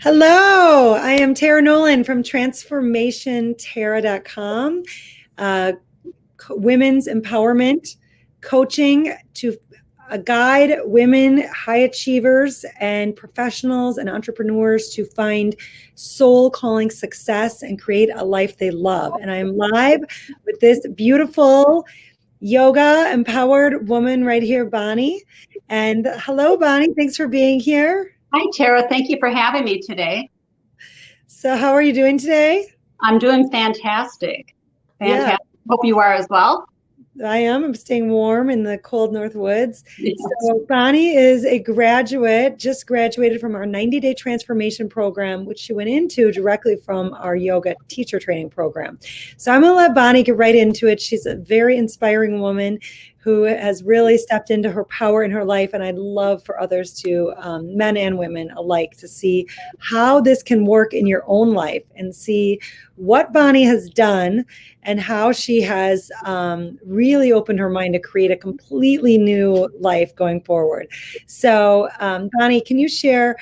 Hello, I am Tara Nolan from transformationtara.com, women's empowerment coaching to guide women, high achievers, and professionals and entrepreneurs to find soul calling success and create a life they love. And I'm live with this beautiful yoga empowered woman right here, Bonnie. And hello, Bonnie. Thanks for being here. Hi, Tara. Thank you for having me today. So how are you doing today? I'm doing fantastic. Fantastic. Yeah. Hope you are as well. I am. I'm staying warm in the cold North Woods. Yes. So Bonnie is a graduate, just graduated from our 90-day transformation program, which she went into directly from our yoga teacher training program. So I'm going to let Bonnie get right into it. She's a very inspiring woman who has really stepped into her power in her life. And I'd love for others to, men and women alike, to see how this can work in your own life and see what Bonnie has done and how she has really opened her mind to create a completely new life going forward. So Bonnie, can you share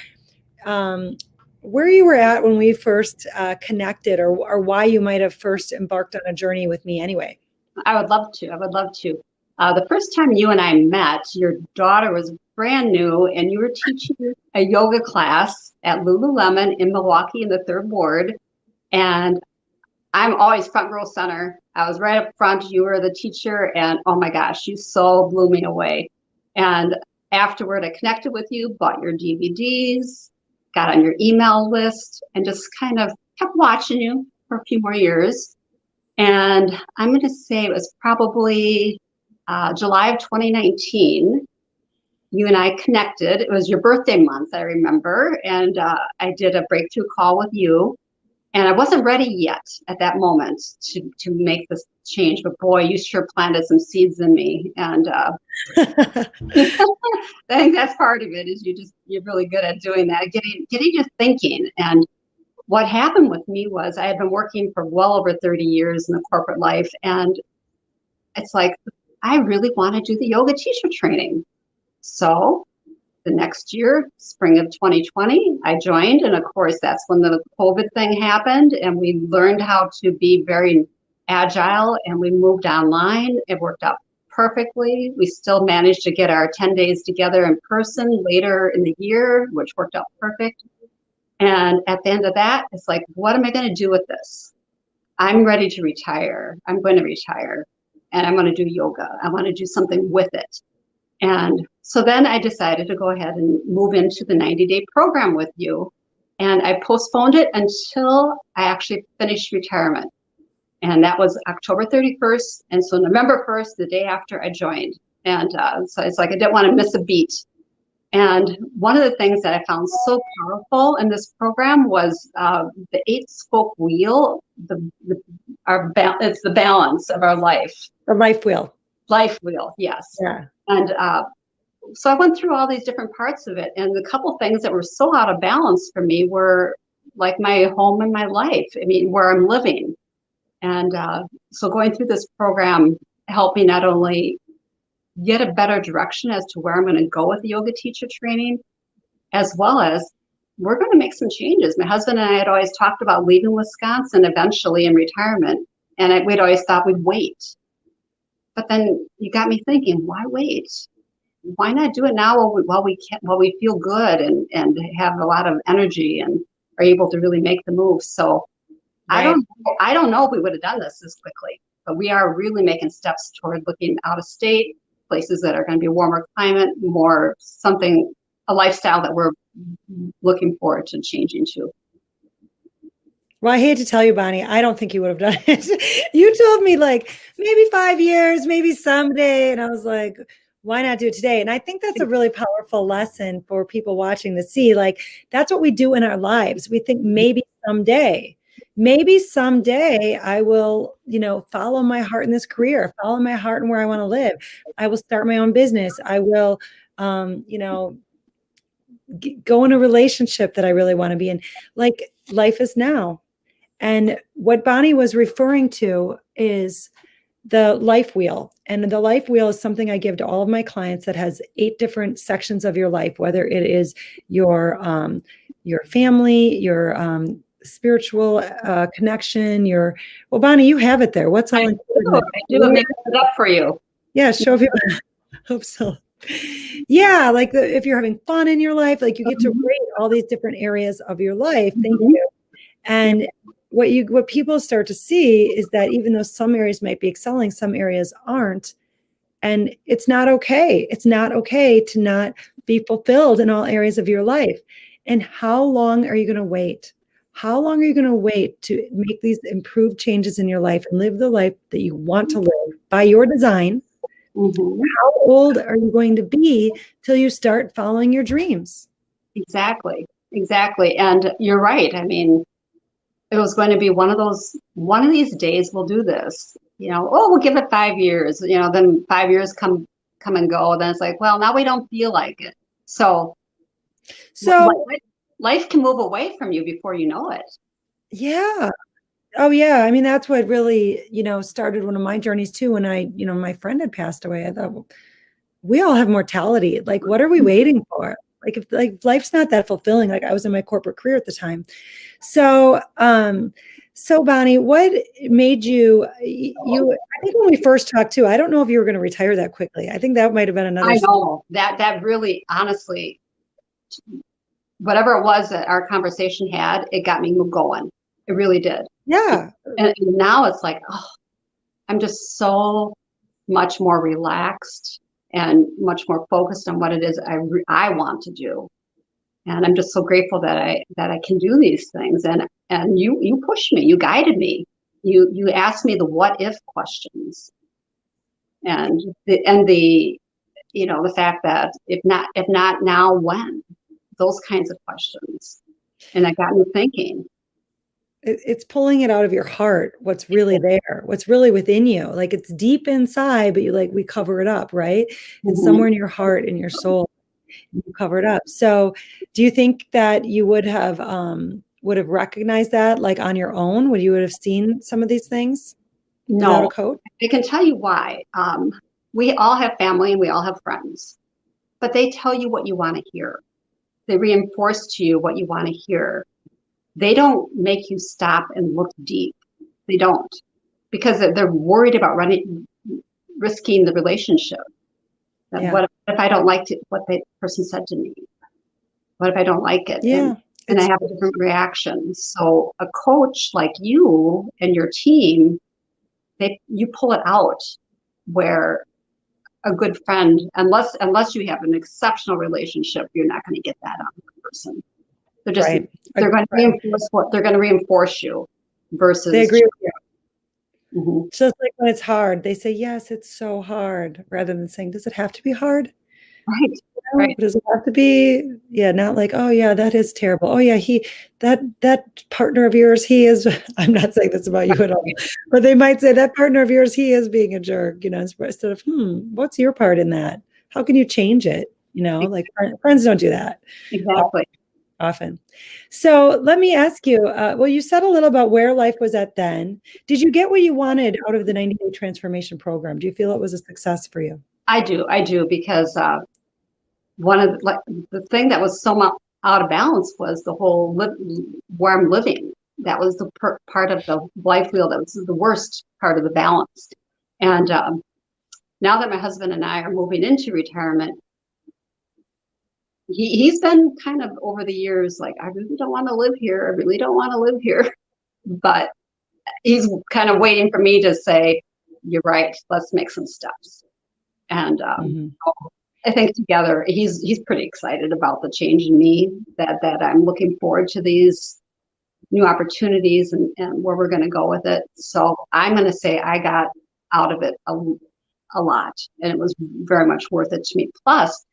where you were at when we first connected, or why you might have first embarked on a journey with me anyway? I would love to. The first time you and I met, your daughter was brand new and you were teaching a yoga class at Lululemon in Milwaukee in the 3rd Ward. And I'm always front row center. I was right up front. You were the teacher, and oh my gosh, you so blew me away. And afterward, I connected with you, bought your DVDs, got on your email list, and just kind of kept watching you for a few more years. And I'm going to say it was probably July of 2019. You and I connected. It was your birthday month, I remember. And I did a breakthrough call with you. And I wasn't ready yet at that moment to make this change. But boy, you sure planted some seeds in me. And I think that's part of it, is you're really good at doing that, getting you thinking. And what happened with me was I had been working for well over 30 years in the corporate life. And it's like, I really want to do the yoga teacher training. So the next year, spring of 2020, I joined. And of course, that's when the COVID thing happened. And we learned how to be very agile, and we moved online. It worked out perfectly. We still managed to get our 10 days together in person later in the year, which worked out perfect. And at the end of that, it's like, what am I going to do with this? I'm ready to retire. I'm going to retire, and I'm going to do yoga. I want to do something with it. And so then I decided to go ahead and move into the 90-day program with you. And I postponed it until I actually finished retirement. And that was October 31st. And so November 1st, the day after I joined. And so it's like I didn't want to miss a beat. And one of the things that I found so powerful in this program was the 8-spoke wheel. It's the balance of our life. The life wheel. Life wheel, yes. Yeah. And so I went through all these different parts of it. And the couple things that were so out of balance for me were like my home and my life. I mean, where I'm living. And so going through this program helped me not only get a better direction as to where I'm going to go with the yoga teacher training, as well as we're going to make some changes. My husband and I had always talked about leaving Wisconsin eventually in retirement. And we'd always thought we'd wait. But then you got me thinking, why wait? Why not do it now while we feel good and have a lot of energy and are able to really make the move? So right. I don't know if we would have done this as quickly, but we are really making steps toward looking out of state, places that are going to be a warmer climate, a lifestyle that we're looking forward to changing to. Well, I hate to tell you, Bonnie, I don't think you would have done it. You told me like maybe 5 years, maybe someday. And I was like, why not do it today? And I think that's a really powerful lesson for people watching to see, like, that's what we do in our lives. We think maybe someday I will, follow my heart in this career, follow my heart in where I want to live. I will start my own business. I will, go in a relationship that I really want to be in. Like, life is now. And what Bonnie was referring to is the life wheel. And the life wheel is something I give to all of my clients that has 8 different sections of your life, whether it is your your family, your spiritual connection, well, Bonnie, you have it there. What's all important? I do. It makes it up for you. Yeah, show people. Hope so. Yeah, like if you're having fun in your life, like you get to rate all these different areas of your life. Thank you. And what people start to see is that even though some areas might be excelling, some areas aren't. And it's not okay. It's not okay to not be fulfilled in all areas of your life. And how long are you going to wait? How long are you going to wait to make these improved changes in your life and live the life that you want to live by your design? How old are you going to be till you start following your dreams? Exactly. And you're right. I mean, it was going to be one of these days we'll do this. We'll give it 5 years. Then 5 years come and go. Then it's like, well, now we don't feel like it. So life can move away from you before you know it. Yeah. Oh, yeah. I mean, that's what really, started one of my journeys too. When my friend had passed away, I thought, well, we all have mortality. Like, what are we waiting for? Like, if life's not that fulfilling, like I was in my corporate career at the time. So, Bonnie, what made you, I think when we first talked too, I don't know if you were going to retire that quickly. I think that might've been another. I know that really, honestly, whatever it was that our conversation had, it got me going. It really did. Yeah. And now it's like, oh, I'm just so much more relaxed and much more focused on what it is I want to do. And I'm just so grateful that I can do these things. And you pushed me, you guided me, you asked me the what if questions, and the fact that if not now, when, those kinds of questions, and that got me thinking. It's pulling it out of your heart, what's really there, what's really within you. Like it's deep inside, but we cover it up, right? It's somewhere in your heart, in your soul, you cover it up. So do you think that you would have recognized that like on your own? Would you have seen some of these things without a coach? I can tell you why. We all have family and we all have friends, but they tell you what you want to hear. They reinforce to you what you want to hear. They don't make you stop and look deep. They don't, because they're worried about risking the relationship. Yeah. What if I don't like what the person said to me? What if I don't like it? Yeah. And I have a different reaction. So a coach like you and your team, you pull it out, where a good friend, unless you have an exceptional relationship, you're not going to get that out of the person. They're just they're going to reinforce you versus they agree with you. Just like when it's hard, they say, yes, it's so hard, rather than saying, does it have to be hard? Right. Does it have to be? Yeah, not like, oh yeah, that is terrible. Oh yeah, that partner of yours, he is, I'm not saying this about you at all, but they might say that partner of yours, he is being a jerk, instead of, what's your part in that? How can you change it? Like friends don't do that. Exactly. Often. So let me ask you, well, you said a little about where life was at then. Did you get what you wanted out of the 90-day transformation program? Do you feel it was a success for you? I do, because one of the thing that was so much out of balance was the whole where I'm living. That was the part of the life wheel that was the worst part of the balance. And now that my husband and I are moving into retirement, he's been kind of over the years like, I really don't want to live here. I really don't want to live here. But he's kind of waiting for me to say, you're right, let's make some steps. And I think together, he's pretty excited about the change in me, that I'm looking forward to these new opportunities and where we're going to go with it. So I'm going to say I got out of it a lot, and it was very much worth it to me. Plus,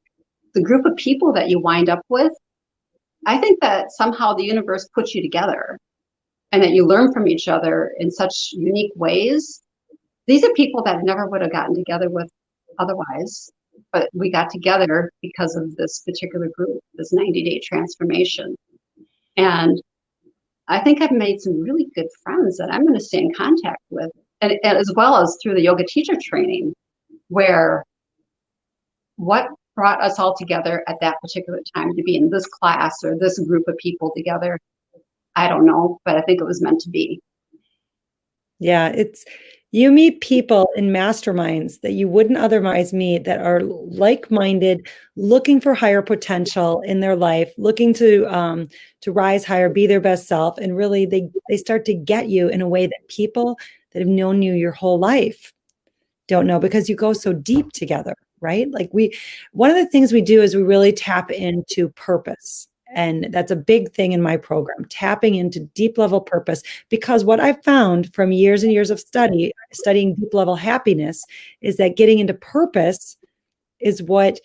the group of people that you wind up with, I think that somehow the universe puts you together and that you learn from each other in such unique ways. These are people that never would have gotten together with otherwise, but we got together because of this particular group, this 90-day transformation. And I think I've made some really good friends that I'm going to stay in contact with, and as well as through the yoga teacher training, where what brought us all together at that particular time to be in this class or this group of people together. I don't know, but I think it was meant to be. Yeah, you meet people in masterminds that you wouldn't otherwise meet that are like-minded, looking for higher potential in their life, looking to rise higher, be their best self, and really they start to get you in a way that people that have known you your whole life don't know, because you go so deep together, right? Like one of the things we do is we really tap into purpose. And that's a big thing in my program, tapping into deep level purpose, because what I've found from years and years of studying deep level happiness is that getting into purpose is what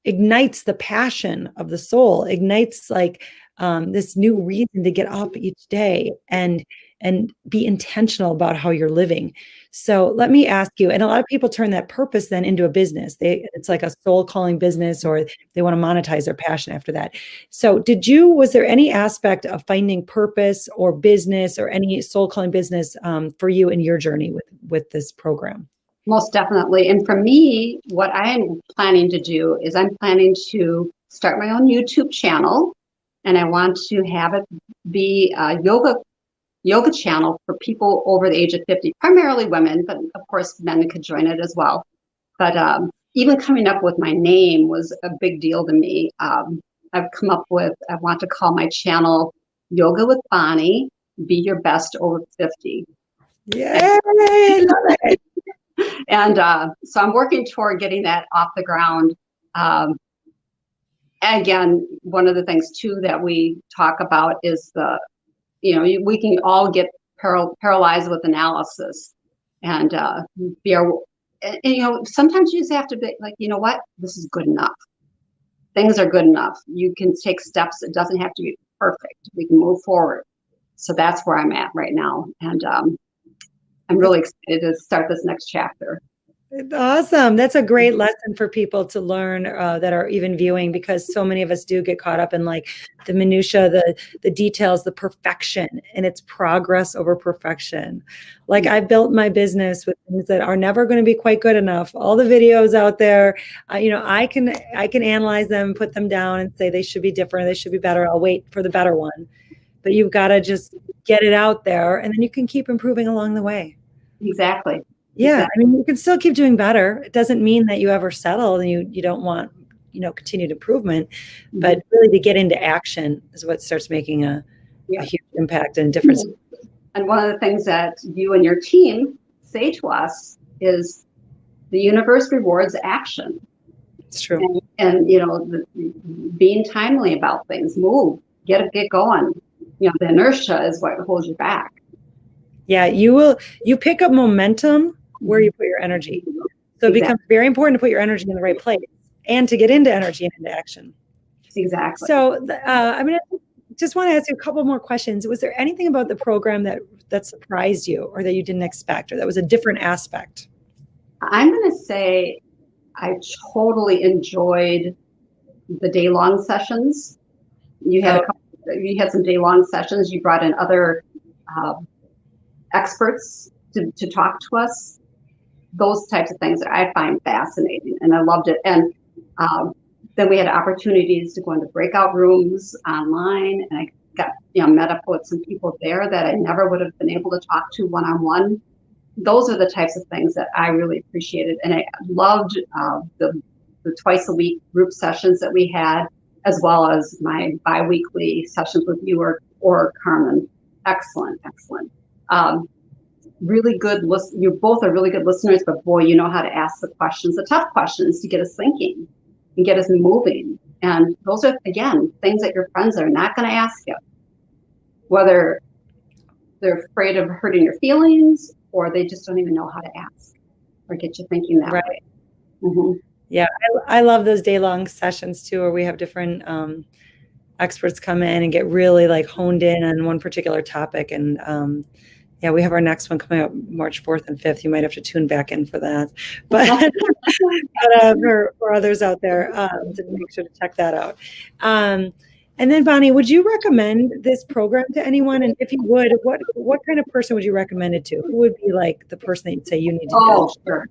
ignites the passion of the soul, ignites like this new reason to get up each day and be intentional about how you're living. So let me ask you, and a lot of people turn that purpose then into a business. It's like a soul calling business, or they want to monetize their passion after that. So was there any aspect of finding purpose or business or any soul calling business for you in your journey with this program? Most definitely. And for me, what I'm planning to do is I'm planning to start my own YouTube channel, and I want to have it be a yoga channel for people over the age of 50, primarily women, but of course men could join it as well. But even coming up with my name was a big deal to me. I've come up with, I want to call my channel Yoga with Bonnie, Be Your Best Over 50. Yay, I love it. And so I'm working toward getting that off the ground. Again, one of the things too that we talk about is we can all get paralyzed with analysis, and sometimes you just have to be like, you know what, this is good enough. Things are good enough. You can take steps. It doesn't have to be perfect. We can move forward. So that's where I'm at right now, and I'm really excited to start this next chapter. Awesome. That's a great lesson for people to learn that are even viewing, because so many of us do get caught up in like the minutia, the details, the perfection, and it's progress over perfection. Like I built my business with things that are never going to be quite good enough. All the videos out there, I can analyze them, put them down and say they should be different. They should be better. I'll wait for the better one. But you've got to just get it out there, and then you can keep improving along the way. Exactly. Yeah, I mean, you can still keep doing better. It doesn't mean that you ever settle and you don't want, continued improvement, but really to get into action is what starts making a huge impact and a difference. And one of the things that you and your team say to us is the universe rewards action. It's true. And being timely about things, move, get going. The inertia is what holds you back. Yeah, you pick up momentum where you put your energy. So it becomes very important to put your energy in the right place and to get into energy and into action. Exactly. So I just want to ask you a couple more questions. Was there anything about the program that surprised you, or that you didn't expect, or that was a different aspect? I'm going to say I totally enjoyed the day-long sessions. You had some day-long sessions. You brought in other experts to talk to us. Those types of things that I find fascinating, and I loved it. And then we had opportunities to go into breakout rooms online, and I got met up with some people there that I never would have been able to talk to one-on-one. Those are the types of things that I really appreciated, and I loved the twice a week group sessions that we had, as well as my bi-weekly sessions with you or Carmen. Excellent. Really good. You both are really good listeners, but boy, you know how to ask the questions, the tough questions, to get us thinking and get us moving. And those are, again, things that your friends are not going to ask you, whether they're afraid of hurting your feelings or they just don't even know how to ask or get you thinking that way. Mm-hmm. Yeah, I love those day-long sessions too, where we have different experts come in and get really like honed in on one particular topic. And we have our next one coming up March 4th and 5th. You might have to tune back in for that. But, for others out there, to make sure to check that out. And then, Bonnie, would you recommend this program to anyone? And if you would, what kind of person would you recommend it to? Who would be like the person that you'd say you need to do? Sure.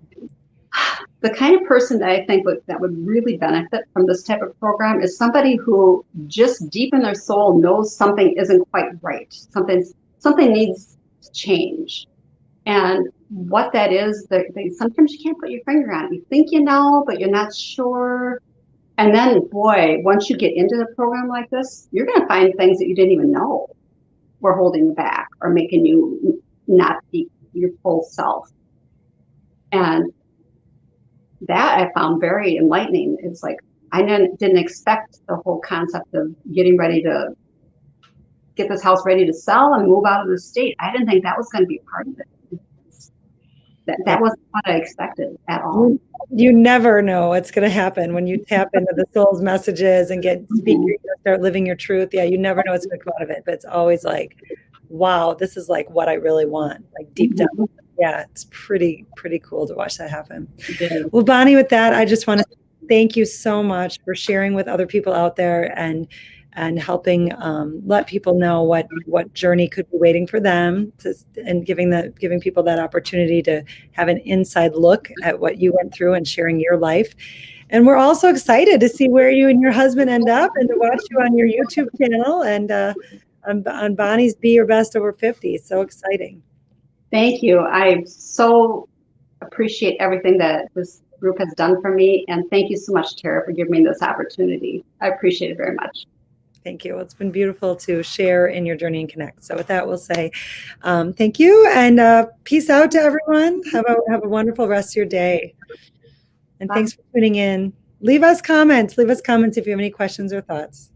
the kind of person that I think that would really benefit from this type of program is somebody who just deep in their soul knows something isn't quite right. Something needs to change. And what that is, they sometimes you can't put your finger on it. You think you know, but you're not sure. And then, boy, once you get into the program like this, you're going to find things that you didn't even know were holding you back or making you not be your full self. And that I found very enlightening. It's like I didn't expect the whole concept of getting ready to get this house ready to sell and move out of the state. I didn't think that was going to be part of it. That wasn't what I expected at all. You never know what's going to happen when you tap into the soul's messages and start living your truth. Yeah, you never know what's going to come out of it, but it's always like, wow, this is like what I really want, like deep down. Yeah, it's pretty cool to watch that happen. Well, Bonnie, with that, I just want to thank you so much for sharing with other people out there and helping let people know what journey could be waiting for them, and giving people that opportunity to have an inside look at what you went through and sharing your life. And we're also excited to see where you and your husband end up and to watch you on your YouTube channel and on Bonnie's Be Your Best Over 50. So exciting. Thank you. I so appreciate everything that this group has done for me. And thank you so much, Tara, for giving me this opportunity. I appreciate it very much. Thank you. Well, it's been beautiful to share in your journey and connect. So with that, we'll say thank you and peace out to everyone. Have a wonderful rest of your day. And Bye. Thanks for tuning in. Leave us comments if you have any questions or thoughts.